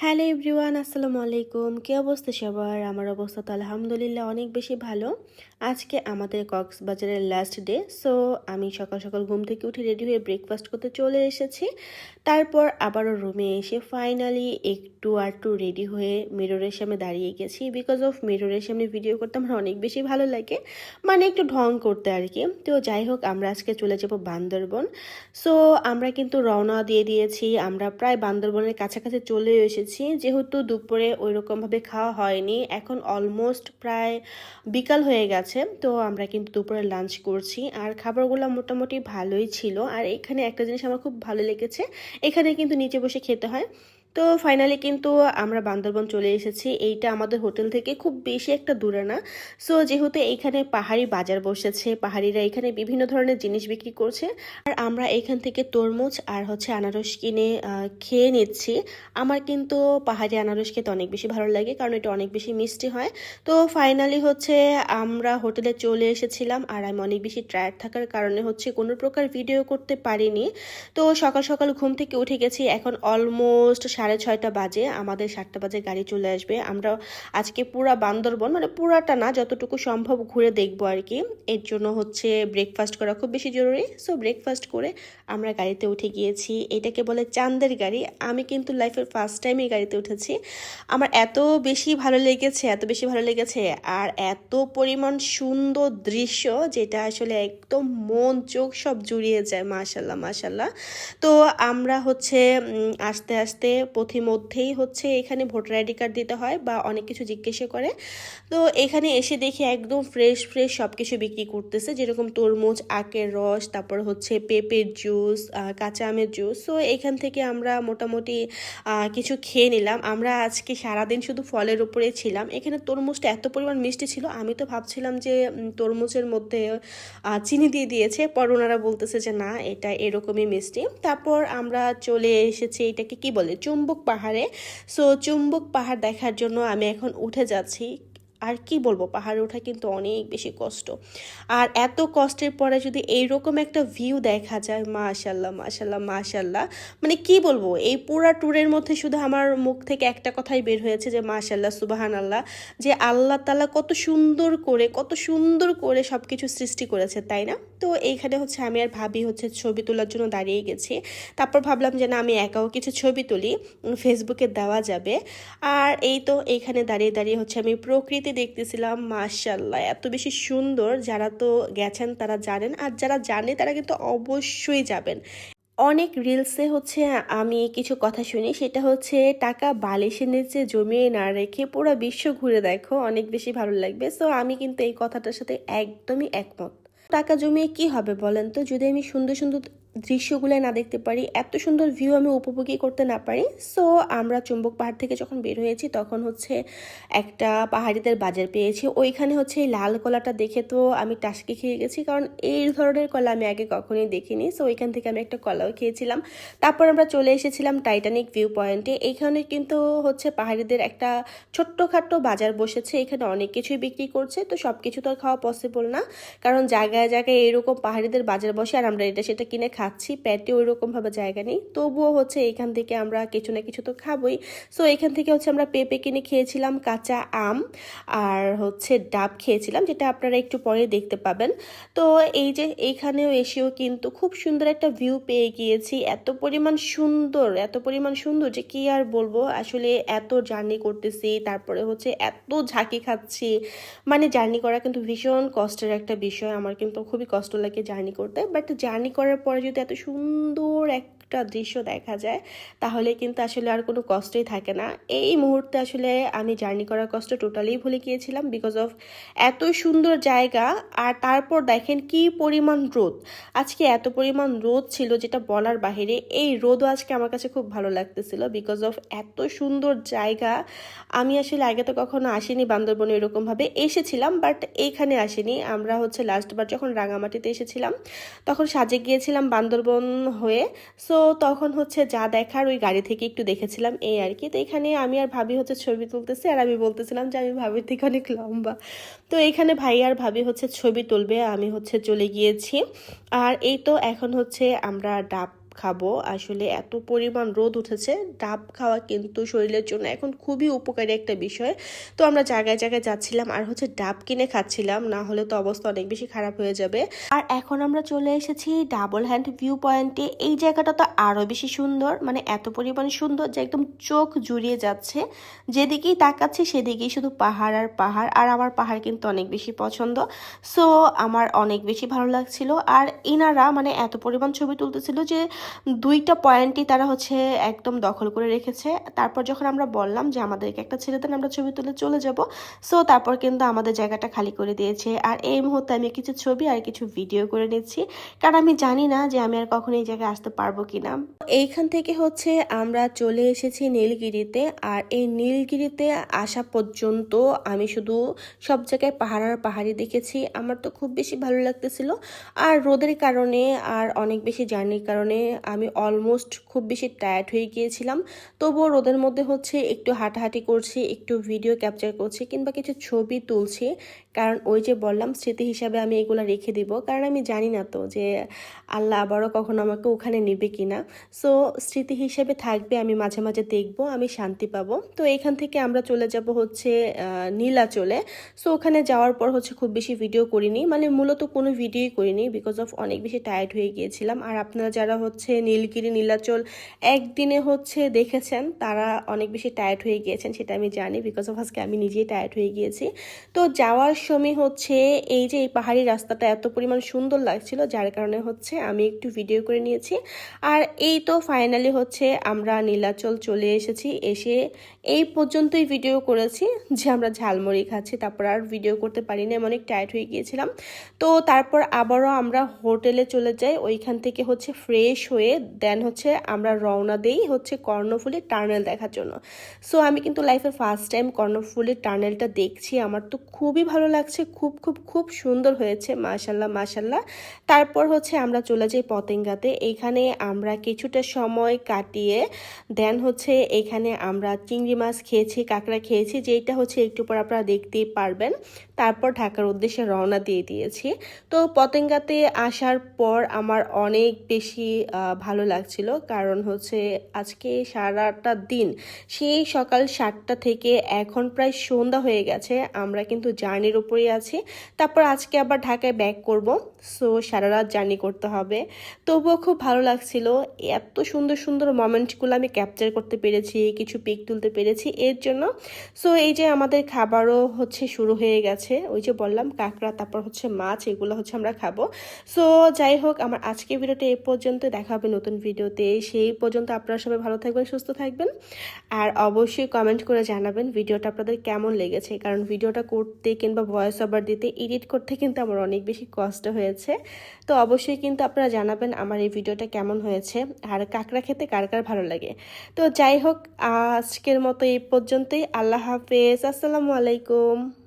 Hello everyone, আসসালামু আলাইকুম। কী অবস্থা সবার? আমার অবস্থা তো আলহামদুলিল্লাহ অনেক বেশি ভালো। আজকে আমাদের কক্সবাজারের লাস্ট ডে। সো আমি সকাল সকাল ঘুম থেকে উঠে রেডি হয়ে ব্রেকফাস্ট করতে চলে এসেছি। তারপর আবারও রুমে এসে ফাইনালি একটু আধটু রেডি হয়ে মিররের সামনে দাঁড়িয়ে গেছি। বিকজ অফ মিররের সামনে ভিডিও করতে আমার অনেক বেশি ভালো লাগে, মানে একটু ঢং করতে আর কি। তো যাই হোক, আমরা আজকে চলে যাব বান্দরবন। সো আমরা কিন্তু রওনা দিয়ে দিয়েছি। আমরা প্রায় বান্দরবনের কাছাকাছি চলে এসেছি। যেহেতু দুপুরে ওইরকমভাবে খাওয়া হয়নি, এখন অলমোস্ট প্রায় বিকাল হয়ে গেছে। তো আমরা কিন্তু দুপুরে লাঞ্চ করছি, আর খাবারগুলো মোটামুটি ভালোই ছিল। আর এখানে একটা জিনিস আমার খুব ভালো লেগেছে, এখানে কিন্তু নিচে বসে খেতে হয়। তো ফাইনালি কিন্তু আমরা বান্দরবন চলে এসেছি। এইটা আমাদের হোটেল থেকে খুব বেশি একটা দূরে না। সো যেহেতু এইখানে পাহাড়ি বাজার বসেছে, পাহাড়িরা এখানে বিভিন্ন ধরনের জিনিস বিক্রি করছে, আর আমরা এখান থেকে তরমুজ আর আনারস কিনে খেয়ে নিচ্ছি। আমার কিন্তু পাহাড়ি আনারস খেতে অনেক বেশি ভালো লাগে, কারণ এটা অনেক বেশি মিষ্টি হয়। তো ফাইনালি আমরা হোটেলে চলে এসেছিলাম, আর আমি অনেক বেশি টায়ার্ড থাকার কারণে কোনো প্রকার ভিডিও করতে পারিনি। তো সকাল সকাল ঘুম থেকে উঠে গেছি। এখন অলমোস্ট 6:30 বাজে, আমাদের 7টা বাজে গাড়ি চলে আসবে। আমরা আজকে পুরা বান্দরবন, মানে পুরাটা না, যতটুকু সম্ভব ঘুরে দেখবো আর কি। এর জন্য ব্রেকফাস্ট করা খুব বেশি জরুরি। সো ব্রেকফাস্ট করে আমরা গাড়িতে উঠে গিয়েছি। এটাকে বলে চাঁদের গাড়ি। আমি কিন্তু লাইফের ফার্স্ট টাইম এই গাড়িতে উঠেছি। আমার এত বেশি ভালো লেগেছে, এত বেশি ভালো লেগেছে, আর এত পরিমাণ সুন্দর দৃশ্য, যেটা আসলে একদম মন চোখ সব জুড়িয়ে যায়। মাশাল্লাহ মাশাল্লাহ। তো আমরা আস্তে আস্তে পথিমধ্যেই এখানে ভোটার আইডি কার্ড দিতে হয় বা অনেক কিছু জিজ্ঞাসা করে। তো এখানে এসে দেখি একদম ফ্রেশ ফ্রেশ সব কিছু বিক্রি করতেছে, যেরকম তরমুজ, আখের রস, তারপর পেঁপের জুস, কাঁচা আমের জুস। সো এখান থেকে আমরা মোটামুটি কিছু খেয়ে নিলাম। আমরা আজকে সারাদিন শুধু ফলের উপরে ছিলাম। এখানে তরমুজটা এত পরিমাণ মিষ্টি ছিল, আমি তো ভাবছিলাম যে তরমুজের মধ্যে চিনি দিয়ে দিয়েছে। পর ওনারা বলতেছে যে না, এটা এরকমই মিষ্টি। তারপর আমরা চলে এসেছি, এটাকে কি বলে, চুম্বক পাহাড়ে। সো চুম্বক পাহাড় দেখার জন্য আমি এখন উঠে যাচ্ছি। আর কি বলবো, পাহাড়ে ওঠা কিন্তু অনেক বেশি কষ্ট, আর এত কষ্টের পরে যদি এইরকম একটা ভিউ দেখা যায়, মাশাল্লাহ মাশাল্লাহ মাশাল্লাহ। মানে কি বলবো, এই পুরা ট্যুরের মধ্যে শুধু আমার মুখ থেকে একটা কথাই বের হয়েছে যে মাশাল্লাহ, সুবাহান আল্লাহ। যে আল্লাহ তাআলা কত সুন্দর করে সব কিছু সৃষ্টি করেছে, তাই না? তো এইখানে আমি আর ভাবি ছবি তোলার জন্য দাঁড়িয়ে গেছি। তারপর ভাবলাম যে না, আমি একাও কিছু ছবি তুলি, ফেসবুকে দেওয়া যাবে। আর এই তো এইখানে দাঁড়িয়ে দাঁড়িয়ে আমি প্রকৃতি দেখতেছিলাম। মাশাল্লাহ, এত বেশি সুন্দর। যারা তো গেছেন তারা জানেন, আর যারা জানে তারা কিন্তু অবশ্যই যাবেন। অনেক রিলসে আমি কিছু কথা শুনি, সেটা টাকা বালিশের নিচে জমিয়ে না রেখে পুরো বিশ্ব ঘুরে দেখো, অনেক বেশি ভালো লাগবে। সো আমি কিন্তু এই কথাটার সাথে একদমই একমত। টাকা জমিয়ে কি হবে বলেন তো, যদি আমি সুন্দর সুন্দর দৃশ্যগুলো না দেখতে পারি, এত সুন্দর ভিউ আমি উপভোগই করতে না পারি। সো আমরা চুম্বক পাহাড় থেকে যখন বের হয়েছি, তখন একটা পাহাড়িদের বাজার পেয়েছি। ওইখানে এই লাল কলাটা দেখে তো আমি টাসকে খেয়ে গেছি, কারণ এই ধরনের কলা আমি আগে কখনোই দেখিনি। সো ওইখান থেকে আমি একটা কলাও খেয়েছিলাম। তারপর আমরা চলে এসেছিলাম টাইটানিক ভিউ পয়েন্টে। এইখানে কিন্তু পাহাড়িদের একটা ছোট্টখাট্টো বাজার বসেছে, এখানে অনেক কিছুই বিক্রি করছে। তো সব কিছু তো আর খাওয়া পসিবল না, কারণ জায়গায় জায়গায় এরকম পাহাড়িদের বাজার বসে, আর আমরা এটা সেটা কিনে খাচ্ছি। পেটে ওই রকমভাবে জায়গা নেই, তবুও এখান থেকে আমরা কিছু না কিছু তো খাবোই। সো এখান থেকে আমরা পেঁপে কিনে খেয়েছিলাম, কাঁচা আম, আর ডাব খেয়েছিলাম, যেটা আপনারা একটু পরে দেখতে পাবেন। তো এই যে এইখানেও এসেও কিন্তু খুব সুন্দর একটা ভিউ পেয়ে গিয়েছি। এত পরিমাণ সুন্দর, এত পরিমাণ সুন্দর যে কি আর বলবো। আসলে এত জার্নি করতেছি, তারপরে এত ঝাঁকি খাচ্ছি। মানে জার্নি করা কিন্তু ভীষণ কষ্টের একটা বিষয়। আমার কিন্তু খুবই কষ্ট লাগে জার্নি করতে, বাট জার্নি করার পরে যদি এত সুন্দর একটা দৃশ্য দেখা যায়, তাহলে কিন্তু আসলে আর কোনো কষ্টই থাকে না। এই মুহূর্তে আমি জার্নি করার কষ্ট টোটালি ভুলে গিয়েছিলাম, বিকজ অফ এত সুন্দর জায়গা। আর তারপর দেখেন কি পরিমাণ রোদ। আজকে এত পরিমাণ রোদ ছিল যেটা বলার বাহিরে। এই রোদও আজকে আমার কাছে খুব ভালো লাগতেছিল, বিকজ অফ এত সুন্দর জায়গা। আমি আগে তো কখনো আসিনি বান্দরবনে, এরকমভাবে এসেছিলাম, বাট এইখানে আসিনি। আমরা লাস্টবার যখন রাঙামাটিতে এসেছিলাম, তখন সাজে গিয়েছিলাম বান্দরবন হয়ে। সো তখন যা দেখার ওই গাড়ি থেকে একটু দেখেছিলাম, এই আর কি। তো এখানে আমি আর ভাবি ছবি তুলতেছি, আর আমি বলতেছিলাম যে আমি ভাবির থেকে অনেক লম্বা। তো এখানে ভাই আর ভাবি ছবি তুলবে, আমি চলে গিয়েছি। আর এই তো এখন আমরা ডাব খাবো। আসলে এত পরিমাণ রোদ উঠেছে, ডাব খাওয়া কিন্তু শরীরের জন্য এখন খুবই উপকারী একটা বিষয়। তো আমরা জায়গায় জায়গায় যাচ্ছিলাম আর হচ্ছে ডাব কিনে খাচ্ছিলাম, না হলে তো অবস্থা অনেক বেশি খারাপ হয়ে যাবে। আর এখন আমরা চলে এসেছি ডাবল হ্যান্ড ভিউ পয়েন্টে। এই জায়গাটা তো আরো বেশি সুন্দর, মানে এত পরিমাণ সুন্দর যে একদম চোখ জুড়িয়ে যাচ্ছে। যেদিকেই তাকাচ্ছি সেদিকেই শুধু পাহাড় আর পাহাড়, আর আমার পাহাড় কিন্তু অনেক বেশি পছন্দ। সো আমার অনেক বেশি ভালো লাগছিল। আর ইনারা মানে এত পরিমাণ ছবি তুলতেছিল যে 2টা পয়েন্টই তারা হচ্ছে একদম দখল করে রেখেছে। তারপর যখন আমরা বললাম যে আমাদেরকে একটা ছেড়ে দেন, আমরা ছবি তুলে চলে যাব, সো তারপর কিন্তু আমাদের জায়গাটা খালি করে দিয়েছে। আর এই মুহূর্তে আমি কিছু ছবি আর কিছু ভিডিও করে নিচ্ছি, কারণ আমি জানি না যে আমি আর কখনো এই জায়গায় আসতে পারবো কিনা। এইখান থেকে হচ্ছে আমরা চলে এসেছি নীলগিরিতে। আর এই নীলগিরিতে আসা পর্যন্ত আমি শুধু সব জায়গায় পাহাড় আর পাহাড়ি দেখেছি। আমার তো খুব বেশি ভালো লাগতেছিল। আর রোদের কারণে আর অনেক বেশি জার্নির কারণে আমি অলমোস্ট খুব বেশি টায়ার্ড হয়ে গিয়েছিলাম। তবুও রোদের মধ্যে হচ্ছে একটু হাঁটাহাঁটি করছি, একটু ভিডিও ক্যাপচার করছি কিংবা কিছু ছবি তুলছি, কারণ ওই যে বললাম স্মৃতি হিসাবে আমি এগুলো রেখে দিব। কারণ আমি জানি না তো যে আল্লাহ আবারও কখনো আমাকে ওখানে নেবে কিনা। সো স্মৃতি হিসেবে থাকবে, আমি মাঝে মাঝে দেখবো, আমি শান্তি পাবো। তো এখান থেকে আমরা চলে যাব হচ্ছে নীলাচলে। সো ওখানে যাওয়ার পর হচ্ছে খুব বেশি ভিডিও করিনি, মানে মূলত কোনো ভিডিওই করিনি বিকজ অফ অনেক বেশি টায়ার্ড হয়ে গিয়েছিলাম। আর আপনারা যারা হচ্ছে নীলগিরি নীলাচল একদিনে হচ্ছে দেখেছেন তারা অনেক বেশি টায়ার্ড হয়ে গিয়েছেন, সেটা আমি জানি বিকজ অফ আজকে আমি নিজেই টায়ার্ড হয়ে গিয়েছি। তো যাওয়ার সময় হচ্ছে এই যে এই পাহাড়ি রাস্তাটা এত পরিমাণ সুন্দর লাগছিল, যার কারণে হচ্ছে আমি একটু ভিডিও করে নিয়েছি। আর এই তো ফাইনালি হচ্ছে আমরা নীলাচল চলে এসেছি। এসে এই পর্যন্তই ভিডিও করেছি যে আমরা ঝালমুড়ি খাচ্ছি, তারপর আর ভিডিও করতে পারিনি, আমি অনেক টায়ার্ড হয়ে গিয়েছিলাম। তো তারপর আবারও আমরা হোটেলে চলে যাই, ওইখান থেকে হচ্ছে ফ্রেশ হয়ে দেন হচ্ছে আমরা রওনা দেই হচ্ছে কর্ণফুলী টার্নেল দেখার জন্য। সো আমি কিন্তু লাইফে ফার্স্ট টাইম কর্ণফুলী টার্নেলটা দেখছি, আমার তো খুবই ভালো লাগছে, খুব খুব খুব সুন্দর হয়েছে, মাশাল্লাহ মাশাল্লাহ। তারপর হচ্ছে আমরা চলে যাই পতেঙ্গাতে। এইখানে আমরা কিছুটা সময় কাটিয়ে দেন হচ্ছে এখানে আমরা চিংড়ি মাছ খেয়েছি, কাঁকড়া খেয়েছি, যেটা হচ্ছে একটু পর আপনারা দেখতেই পারবেন। তারপর ঢাকার উদ্দেশ্যে রওনা দিয়ে দিয়েছি। তো পতেঙ্গাতে আসার পর আমার অনেক বেশি ভালো লাগছিল, কারণ হচ্ছে আজকে সারাটা দিন সেই সকাল 7টা থেকে এখন প্রায় সন্ধ্যা হয়ে গেছে, আমরা কিন্তু জার্নির উপরেই আছি। তারপর আজকে আবার ঢাকায় ব্যাক করব, সো সারা রাত জার্নি করতে হবে। তবুও খুব ভালো লাগছিল, এত সুন্দর সুন্দর মোমেন্টগুলো আমি ক্যাপচার করতে পেরেছি, কিছু পিক তুলতে পেরেছি এর জন্য। সো এই যে আমাদের খাবারও হচ্ছে শুরু হয়ে গেছে, ওই যে বললাম কাঁকড়া তারপর হচ্ছে মাছ, এগুলো হচ্ছে আমরা খাবো। সো যাই হোক, আমার আজকের ভিডিওটা এই পর্যন্ত, দেখা হবে নতুন ভিডিওতে। সেই পর্যন্ত আপনারা সবাই ভালো থাকবেন, সুস্থ থাকবেন। আর অবশ্যই কমেন্ট করে জানাবেন ভিডিওটা আপনাদের কেমন লেগেছে, কারণ ভিডিওটা করতে কিংবা ভয়েস ওভার দিতে এডিট করতে কিন্তু আমার অনেক বেশি কষ্ট হয়েছে। তো অবশ্যই কিন্তু আপনারা জানাবেন আমার এই ভিডিওটা কেমন হয়েছে, আর কাঁকড়া খেতে কার কার ভালো লাগে। তো যাই হোক, আজকের মতো এই পর্যন্তই। আল্লাহ হাফেজ, আসসালামু আলাইকুম।